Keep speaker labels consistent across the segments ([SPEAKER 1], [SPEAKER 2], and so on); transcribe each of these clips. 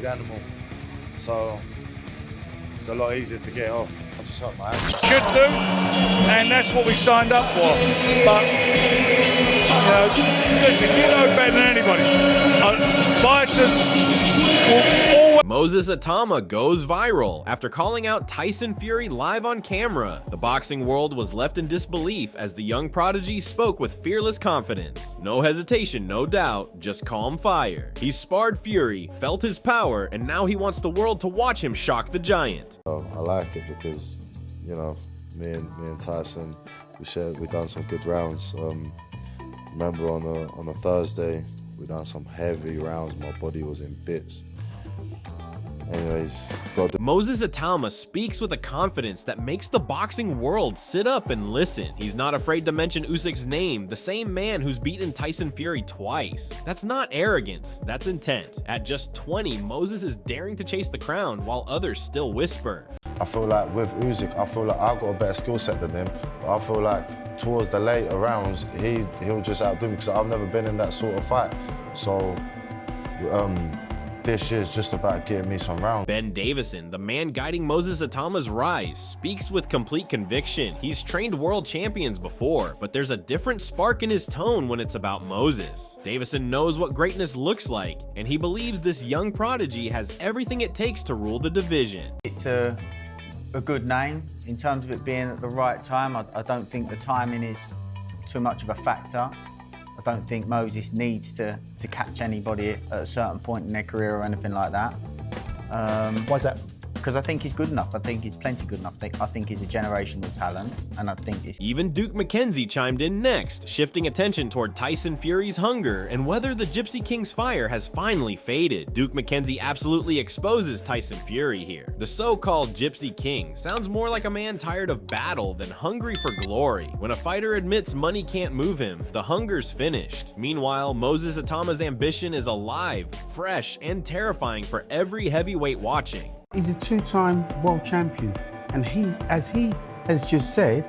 [SPEAKER 1] animal, so it's a lot easier to get off. I just help my hand.
[SPEAKER 2] Should do, and that's what we signed up for. But listen, you know better than anybody. Fighters will always.
[SPEAKER 3] Moses Itauma goes viral after calling out Tyson Fury live on camera. The boxing world was left in disbelief as the young prodigy spoke with fearless confidence. No hesitation, no doubt, just calm fire. He sparred Fury, felt his power, and now he wants the world to watch him shock the giant.
[SPEAKER 1] I like it because, you know, me and Tyson, we done some good rounds. Remember on a Thursday, we done some heavy rounds. My body was in bits. Anyways,
[SPEAKER 3] Moses Itauma speaks with a confidence that makes the boxing world sit up and listen. He's not afraid to mention Usyk's name, the same man who's beaten Tyson Fury twice. That's not arrogance, that's intent. At just 20, Moses is daring to chase the crown while others still whisper.
[SPEAKER 1] I feel like with Usyk, I feel like I've got a better skill set than him. But I feel like towards the later rounds, he'll just outdo me because I've never been in that sort of fight. So, this year's just about getting me some rounds.
[SPEAKER 3] Ben Davison, the man guiding Moses Itauma's rise, speaks with complete conviction. He's trained world champions before, but there's a different spark in his tone when it's about Moses. Davison knows what greatness looks like, and he believes this young prodigy has everything it takes to rule the division.
[SPEAKER 4] It's a good name in terms of it being at the right time. I don't think the timing is too much of a factor. I don't think Moses needs to catch anybody at a certain point in their career or anything like that.
[SPEAKER 5] Why is that?
[SPEAKER 4] Because I think he's good enough. I think he's plenty good enough. I think he's a generational talent, and I think it's...
[SPEAKER 3] Even Duke McKenzie chimed in next, shifting attention toward Tyson Fury's hunger and whether the Gypsy King's fire has finally faded. Duke McKenzie absolutely exposes Tyson Fury here. The so-called Gypsy King sounds more like a man tired of battle than hungry for glory. When a fighter admits money can't move him, the hunger's finished. Meanwhile, Moses Itauma's ambition is alive, fresh, and terrifying for every heavyweight watching.
[SPEAKER 5] He's a two-time world champion, and as he has just said,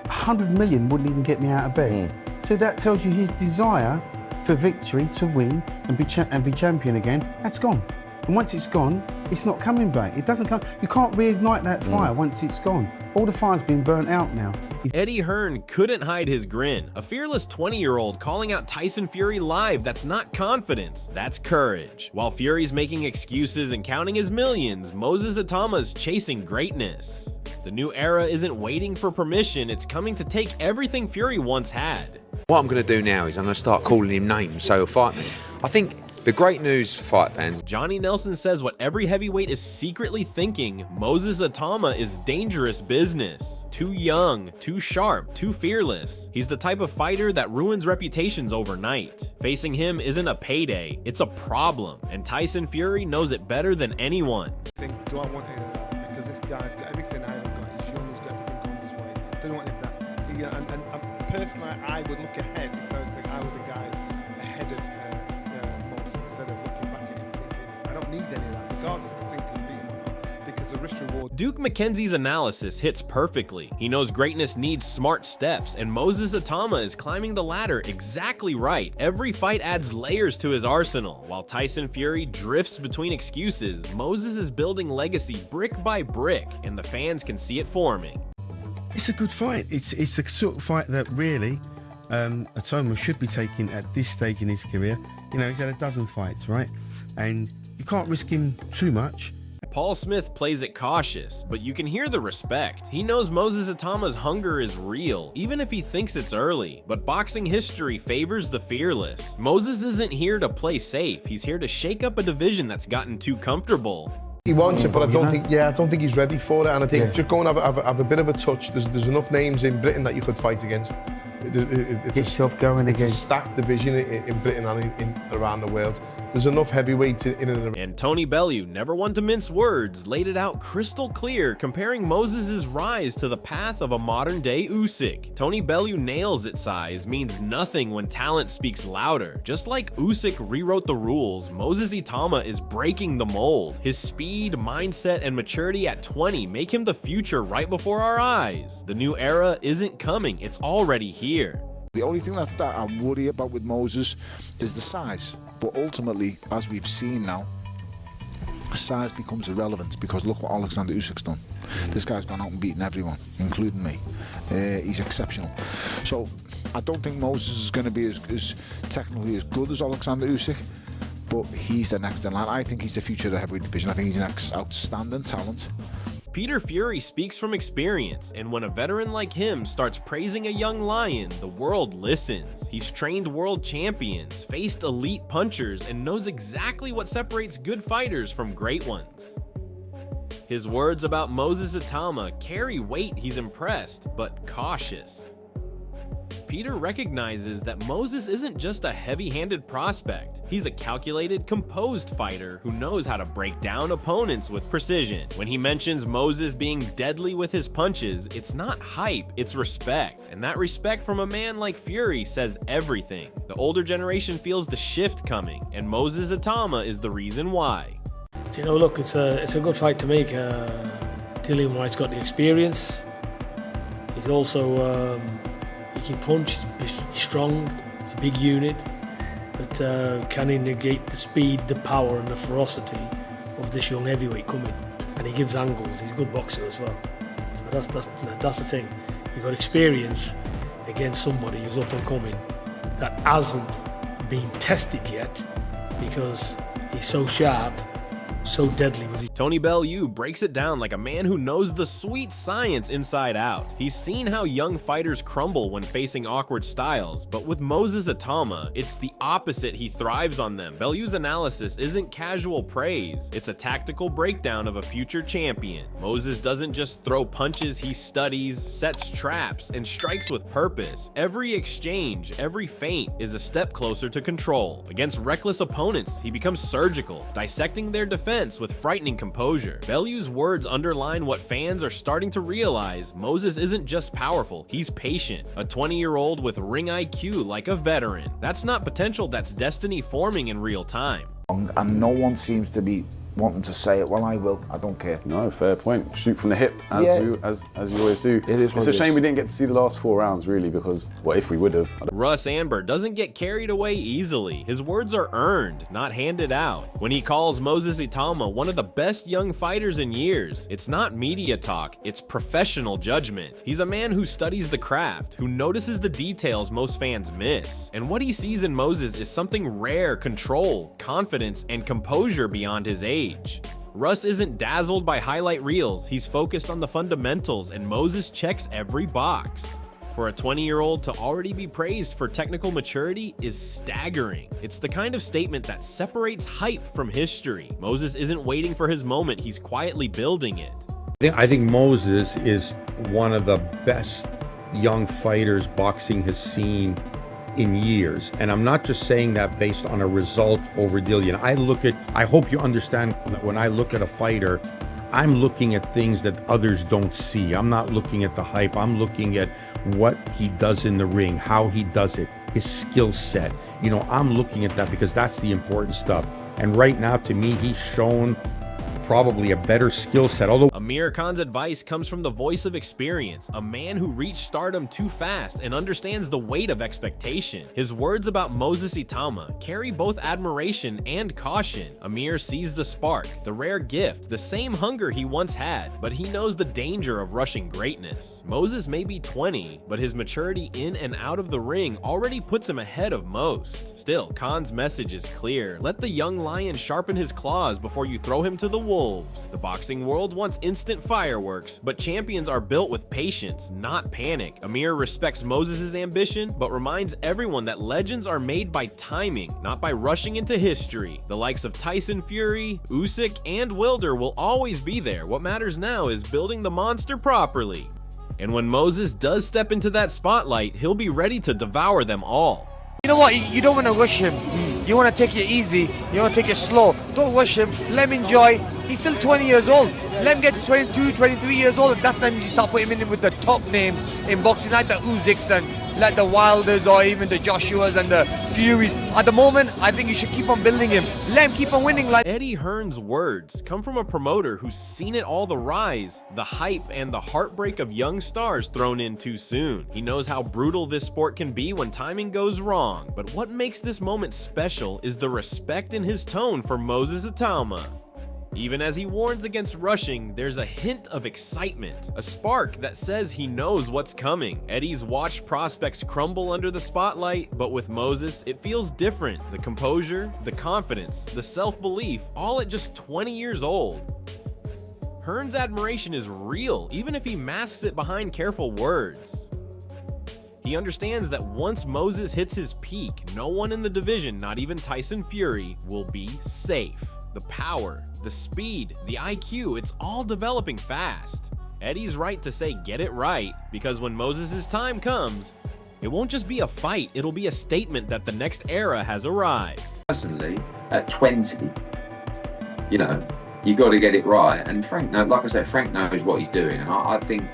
[SPEAKER 5] 100 million wouldn't even get me out of bed. So that tells you his desire for victory, to win and be champion again, that's gone. And once it's gone, it's not coming back. It doesn't come. You can't reignite that fire once it's gone. All the fire's been burnt out now.
[SPEAKER 3] Eddie Hearn couldn't hide his grin. A fearless 20-year-old calling out Tyson Fury live, that's not confidence, that's courage. While Fury's making excuses and counting his millions, Moses Itauma's chasing greatness. The new era isn't waiting for permission, it's coming to take everything Fury once had.
[SPEAKER 6] What I'm going to do now is I'm going to start calling him names, so he'll fight me. I think the great news for fight fans.
[SPEAKER 3] Johnny Nelson says what every heavyweight is secretly thinking, Moses Itauma is dangerous business. Too young, too sharp, too fearless. He's the type of fighter that ruins reputations overnight. Facing him isn't a payday, it's a problem, and Tyson Fury knows it better than anyone.
[SPEAKER 7] Do I want any of that? Because this guy's got everything I haven't got. He's young, he's got everything coming his way. Don't want any of that. Yeah, and personally, I would look ahead if I were the guys ahead of Moses instead of looking back at him thinking, I don't need any of that, regardless if I think I can beat him or not, because the risk reward.
[SPEAKER 3] Duke McKenzie's analysis hits perfectly. He knows greatness needs smart steps, and Moses Itauma is climbing the ladder exactly right. Every fight adds layers to his arsenal. While Tyson Fury drifts between excuses, Moses is building legacy brick by brick, and the fans can see it forming.
[SPEAKER 5] It's a good fight. It's the sort of fight that really Itauma should be taking at this stage in his career. You know, he's had a dozen fights, right? And you can't risk him too much.
[SPEAKER 3] Paul Smith plays it cautious, but you can hear the respect. He knows Moses Itauma's hunger is real, even if he thinks it's early. But boxing history favors the fearless. Moses isn't here to play safe. He's here to shake up a division that's gotten too comfortable.
[SPEAKER 8] He wants it, but I don't think he's ready for it. And I think just go and have a bit of a touch. There's enough names in Britain that you could fight against. It's a stacked division in Britain and around the world. There's enough heavyweights in and around.
[SPEAKER 3] And Tony Bellew, never one to mince words, laid it out crystal clear, comparing Moses' rise to the path of a modern-day Usyk. Tony Bellew nails it. Size means nothing when talent speaks louder. Just like Usyk rewrote the rules, Moses Itauma is breaking the mold. His speed, mindset, and maturity at 20 make him the future right before our eyes. The new era isn't coming, it's already here.
[SPEAKER 9] The only thing that I worry about with Moses is the size. But ultimately, as we've seen now, size becomes irrelevant, because look what Alexander Usyk's done. This guy's gone out and beaten everyone, including me. He's exceptional. So I don't think Moses is going to be as technically as good as Alexander Usyk, but he's the next in line. I think he's the future of the heavyweight division. I think he's an outstanding talent.
[SPEAKER 3] Peter Fury speaks from experience, and when a veteran like him starts praising a young lion, the world listens. He's trained world champions, faced elite punchers, and knows exactly what separates good fighters from great ones. His words about Moses Itauma carry weight. He's impressed, but cautious. Peter recognizes that Moses isn't just a heavy-handed prospect. He's a calculated, composed fighter who knows how to break down opponents with precision. When he mentions Moses being deadly with his punches, it's not hype, it's respect. And that respect from a man like Fury says everything. The older generation feels the shift coming, and Moses Itauma is the reason why.
[SPEAKER 10] You know, look, it's a good fight to make. Dillian White's got the experience. He's also he can punch, he's strong, he's a big unit, but can he negate the speed, the power and the ferocity of this young heavyweight coming? And he gives angles, he's a good boxer as well. So that's the thing. You've got experience against somebody who's up and coming that hasn't been tested yet, because he's so sharp, so deadly with his...
[SPEAKER 3] Tony Bellew breaks it down like a man who knows the sweet science inside out. He's seen how young fighters crumble when facing awkward styles, but with Moses Itauma, it's the opposite. He thrives on them. Bellew's analysis isn't casual praise, it's a tactical breakdown of a future champion. Moses doesn't just throw punches, he studies, sets traps, and strikes with purpose. Every exchange, every feint is a step closer to control. Against reckless opponents, he becomes surgical, dissecting their defense with frightening composure. Bellew's words underline what fans are starting to realize. Moses isn't just powerful, he's patient. A 20-year-old with ring IQ like a veteran. That's not potential, that's destiny forming in real time.
[SPEAKER 9] And no one seems to be wanting to say it. Well, I will. I don't care.
[SPEAKER 11] No, fair point. Shoot from the hip, as you always do.
[SPEAKER 9] It is.
[SPEAKER 11] It's a shame we didn't get to see the last 4 rounds, really, because what if we would have?
[SPEAKER 3] Russ Amber doesn't get carried away easily. His words are earned, not handed out. When he calls Moses Itauma one of the best young fighters in years, it's not media talk, it's professional judgment. He's a man who studies the craft, who notices the details most fans miss. And what he sees in Moses is something rare: control, confidence, and composure beyond his age. Russ isn't dazzled by highlight reels, he's focused on the fundamentals, and Moses checks every box. For a 20-year-old to already be praised for technical maturity is staggering. It's the kind of statement that separates hype from history. Moses isn't waiting for his moment, he's quietly building it.
[SPEAKER 12] I think Moses is one of the best young fighters boxing has seen in years, and I'm not just saying that based on a result over Dillian. I hope you understand that when I look at a fighter, I'm looking at things that others don't see. I'm not looking at the hype, I'm looking at what he does in the ring, how he does it, his skill set. You know, I'm looking at that because that's the important stuff. And right now, to me, he's shown probably a better skill set. Although
[SPEAKER 3] Amir Khan's advice comes from the voice of experience, a man who reached stardom too fast and understands the weight of expectation. His words about Moses Itauma carry both admiration and caution. Amir sees the spark, the rare gift, the same hunger he once had, but he knows the danger of rushing greatness. Moses may be 20, but his maturity in and out of the ring already puts him ahead of most. Still, Khan's message is clear: let the young lion sharpen his claws before you throw him to the wolves. The boxing world wants instant fireworks, but champions are built with patience, not panic. Amir respects Moses' ambition, but reminds everyone that legends are made by timing, not by rushing into history. The likes of Tyson Fury, Usyk, and Wilder will always be there. What matters now is building the monster properly. And when Moses does step into that spotlight, he'll be ready to devour them all.
[SPEAKER 13] You know what, you don't want to rush him. You want to take it easy, you want to take it slow. Don't rush him, let him enjoy. He's still 20 years old. Let him get to 22, 23 years old, and that's when you start putting him in with the top names in boxing, like the Usyks and like the Wilders or even the Joshuas and the Furies. At the moment, I think you should keep on building him. Let him keep on winning. Like
[SPEAKER 3] Eddie Hearn's words come from a promoter who's seen it all: the rise, the hype, and the heartbreak of young stars thrown in too soon. He knows how brutal this sport can be when timing goes wrong, but what makes this moment special is the respect in his tone for Moses Itauma. Even as he warns against rushing, there's a hint of excitement, a spark that says he knows what's coming. Eddie's watched prospects crumble under the spotlight, but with Moses, it feels different. The composure, the confidence, the self-belief, all at just 20 years old. Hearn's admiration is real, even if he masks it behind careful words. He understands that once Moses hits his peak, no one in the division, not even Tyson Fury, will be safe. The power, the speed, the IQ, it's all developing fast. Eddie's right to say get it right, because when Moses' time comes, it won't just be a fight, it'll be a statement that the next era has arrived.
[SPEAKER 14] Personally, at 20, you know, you got to get it right. And Frank, like I said, Frank knows what he's doing. And I think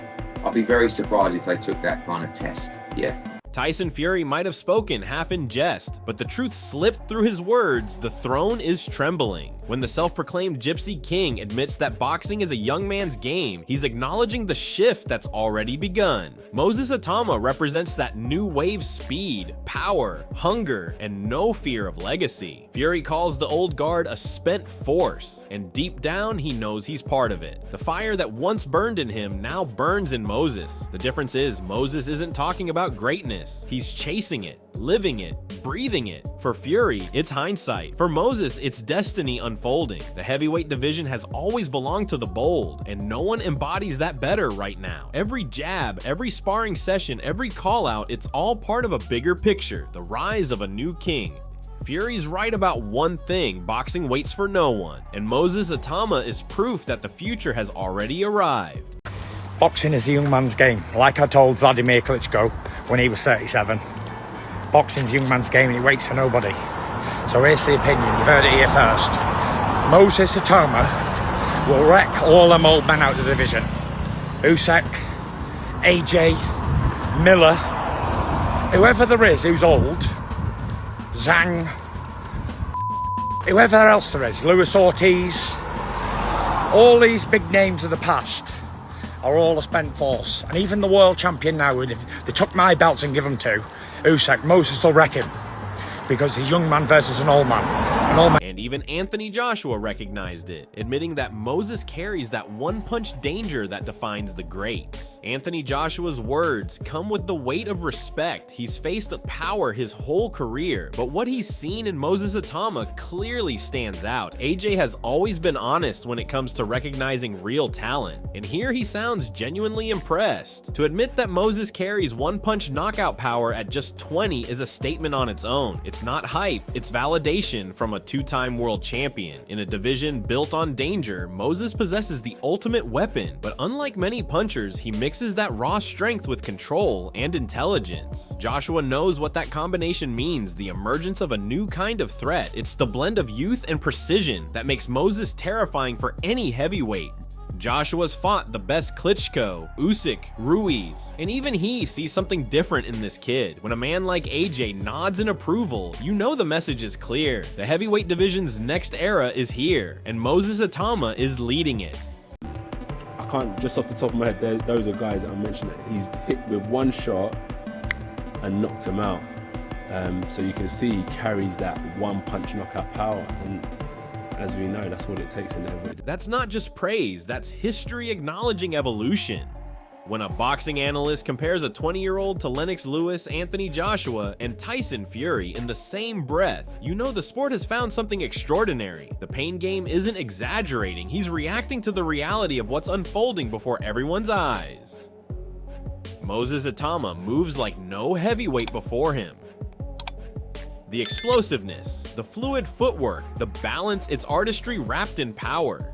[SPEAKER 14] I'd be very surprised if they took that kind of test. Yeah.
[SPEAKER 3] Tyson Fury might have spoken half in jest, but the truth slipped through his words. The throne is trembling. When the self-proclaimed Gypsy King admits that boxing is a young man's game, he's acknowledging the shift that's already begun. Moses Itauma represents that new wave speed, power, hunger, and no fear of legacy. Fury calls the old guard a spent force, and deep down he knows he's part of it. The fire that once burned in him now burns in Moses. The difference is Moses isn't talking about greatness. He's chasing it, living it, breathing it. For Fury, it's hindsight. For Moses, it's destiny unfolding. The heavyweight division has always belonged to the bold, and no one embodies that better right now. Every jab, every sparring session, every call out, it's all part of a bigger picture, the rise of a new king. Fury's right about one thing, boxing waits for no one, and Moses Itauma is proof that the future has already arrived.
[SPEAKER 15] Boxing is a young man's game, like I told Vladimir Klitschko when he was 37. Boxing's a young man's game and he waits for nobody. So here's the opinion, you've heard it here first. Moses Itauma will wreck all them old men out of the division. Usyk, AJ, Miller, whoever there is who's old, Zhang, whoever else there is, Luis Ortiz, all these big names of the past are all a spent force. And even the world champion now, if they took my belts and give them to Usyk, Moses will wreck him. Because he's a young man versus an old man.
[SPEAKER 3] And even Anthony Joshua recognized it, admitting that Moses carries that one-punch danger that defines the greats. Anthony Joshua's words come with the weight of respect. He's faced the power his whole career, but what he's seen in Moses Itauma clearly stands out. AJ has always been honest when it comes to recognizing real talent, and here he sounds genuinely impressed. To admit that Moses carries one-punch knockout power at just 20 is a statement on its own. It's not hype, it's validation from a two-time world champion. In a division built on danger, Moses possesses the ultimate weapon, but unlike many punchers, he mixes that raw strength with control and intelligence. Joshua knows what that combination means, the emergence of a new kind of threat. It's the blend of youth and precision that makes Moses terrifying for any heavyweight. Joshua's fought the best Klitschko, Usyk, Ruiz, and even he sees something different in this kid. When a man like AJ nods in approval, you know the message is clear. The heavyweight division's next era is here, and Moses Itauma is leading it.
[SPEAKER 16] I can't, just off the top of my head, those are guys that I mentioned that he's hit with one shot and knocked him out. So you can see he carries that one punch knockout power. And as we know, that's what it takes in there.
[SPEAKER 3] That's not just praise, that's history acknowledging evolution. When a boxing analyst compares a 20-year-old to Lennox Lewis, Anthony Joshua, and Tyson Fury in the same breath, you know the sport has found something extraordinary. The pain game isn't exaggerating, he's reacting to the reality of what's unfolding before everyone's eyes. Moses Itauma moves like no heavyweight before him. The explosiveness, the fluid footwork, the balance, it's artistry wrapped in power.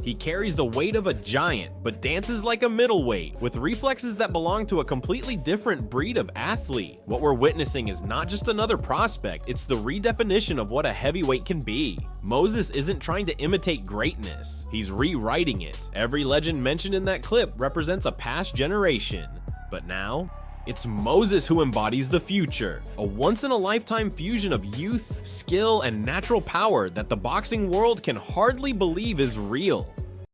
[SPEAKER 3] He carries the weight of a giant, but dances like a middleweight, with reflexes that belong to a completely different breed of athlete. What we're witnessing is not just another prospect, it's the redefinition of what a heavyweight can be. Moses isn't trying to imitate greatness, he's rewriting it. Every legend mentioned in that clip represents a past generation. But now, it's Moses who embodies the future, a once-in-a-lifetime fusion of youth, skill, and natural power that the boxing world can hardly believe is real.